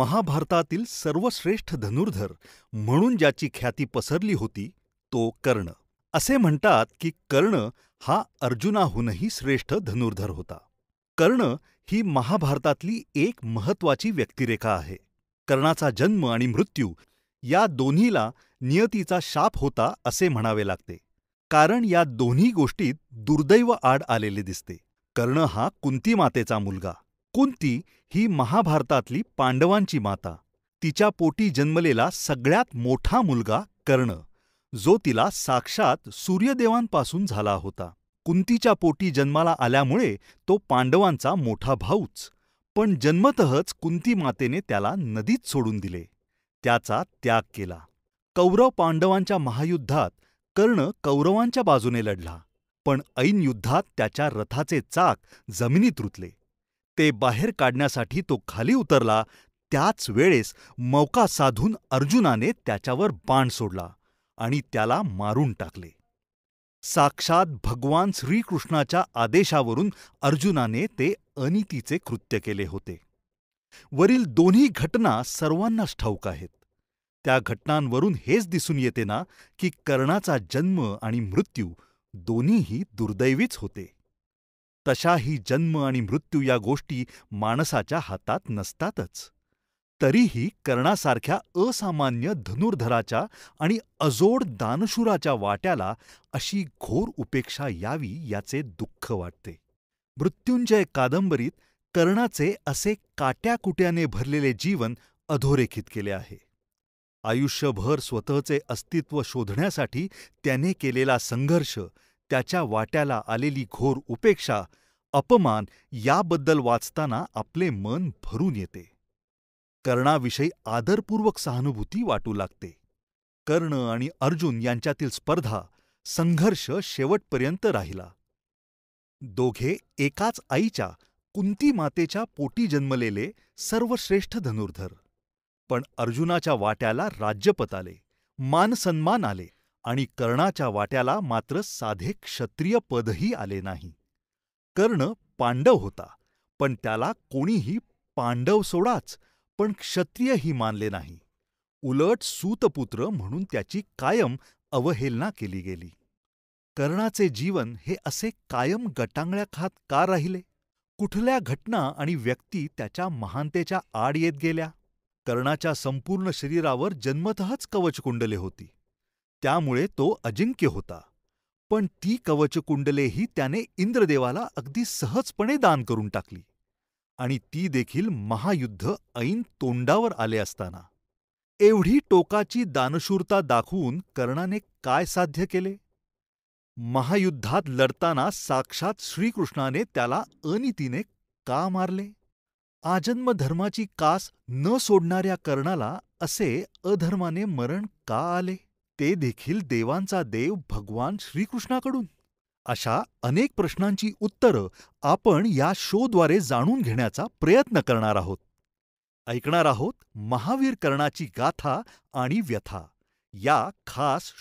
महाभारतातील सर्वश्रेष्ठ धनुर्धर म्हणून ज्याची ख्याती पसरली होती तो कर्ण. असे म्हणतात की कर्ण हा अर्जुनाहूनही श्रेष्ठ धनुर्धर होता. कर्ण ही महाभारतातली एक महत्त्वाची व्यक्तिरेखा आहे. कर्णाचा जन्म आणि मृत्यू या दोन्हीला नियतीचा शाप होता असे म्हणावे लागते, कारण या दोन्ही गोष्टीत दुर्दैव आड आलेले दिसते. कर्ण हा कुंती मातेचा मुलगा. कुंती ही महाभारतातली पांडवांची माता. तिच्या पोटी जन्मलेला सगळ्यात मोठा मुलगा कर्ण, जो तिला साक्षात सूर्यदेवांपासून झाला होता. कुंतीच्या पोटी जन्माला आल्यामुळे तो पांडवांचा मोठा भाऊच, पण जन्मतःच कुंती मातेने त्याला नदीत सोडून दिले, त्याचा त्याग केला. कौरव पांडवांच्या महायुद्धात कर्ण कौरवांच्या बाजूने लढला, पण ऐन युद्धात त्याच्या रथाचे चाक जमिनीत रुतले. ते बाहेर काढण्यासाठी तो खाली उतरला, त्याच वेळेस मौका साधून अर्जुनाने त्याच्यावर बाण सोडला आणि त्याला मारून टाकले. साक्षात भगवान श्रीकृष्णाच्या आदेशावरून अर्जुनाने ते अनितीचे कृत्य केले होते. वरील दोन्ही घटना सर्वांनाच ठाऊक आहेत. त्या घटनांवरून हेच दिसून येते ना की कर्णाचा जन्म आणि मृत्यू दोन्हीही दुर्दैवीच होते. तशाही जन्म आणि मृत्यू या गोष्टी माणसाच्या हातात नसतातच. तरीही कर्णासारख्या असामान्य धनुर्धराच्या आणि अजोड दानशूराच्या वाट्याला अशी घोर उपेक्षा यावी याचे दुःख वाटते. मृत्युंजय कादंबरीत कर्णाचे असे काट्याकुट्याने भरलेले जीवन अधोरेखित केले आहे. आयुष्यभर स्वतःचे अस्तित्व शोधण्यासाठी त्याने केलेला संघर्ष, त्याच्या वाट्याला आलेली घोर उपेक्षा, अपमान याबद्दल वाचताना आपले मन भरून येते. कर्णाविषयी आदरपूर्वक सहानुभूती वाटू लागते. कर्ण आणि अर्जुन यांच्यातील स्पर्धा, संघर्ष शेवटपर्यंत राहिला. दोघे एकाच आईच्या कुंती मातेच्या पोटी जन्मलेले सर्वश्रेष्ठ धनुर्धर. पण अर्जुनाच्या वाट्याला राज्यपद आले, मानसन्मान आले आणि कर्णाच्या वाट्याला मात्र साधे क्षत्रिय पदही आले नाही. कर्ण पांडव होता, पण त्याला कोणीही पांडव सोडाच पण क्षत्रियही मानले नाही. उलट सूतपुत्र म्हणून त्याची कायम अवहेलना केली गेली. कर्णाचे जीवन हे असे कायम गटांगळ्या खात का राहिले? कुठल्या घटना आणि व्यक्ती त्याच्या महानतेच्या आड येत गेल्या? कर्णाच्या संपूर्ण शरीरावर जन्मतःच कवचकुंडले होती, त्यामुळे तो अजिंक्य होता. पण ती कवचकुंडलेही त्याने इंद्रदेवाला अगदी सहजपणे दान करून टाकली, आणि ती देखील महायुद्ध ऐन तोंडावर आले असताना. एवढी टोकाची दानशूरता दाखवून कर्णाने काय साध्य केले? महायुद्धात लढताना साक्षात श्रीकृष्णाने त्याला अनितीने का मारले? आजन्म धर्माची कास न सोडणाऱ्या कर्णाला असे अधर्माने मरण का आले? ते देखील देवांचा देव भगवान श्रीकृष्णाकडून. अशा अनेक प्रश्नांची उत्तरं आपण या शोद्वारे जाणून घेण्याचा प्रयत्न करणार आहोत. ऐकणार आहोत महावीर कर्णाची गाथा आणि व्यथा या खास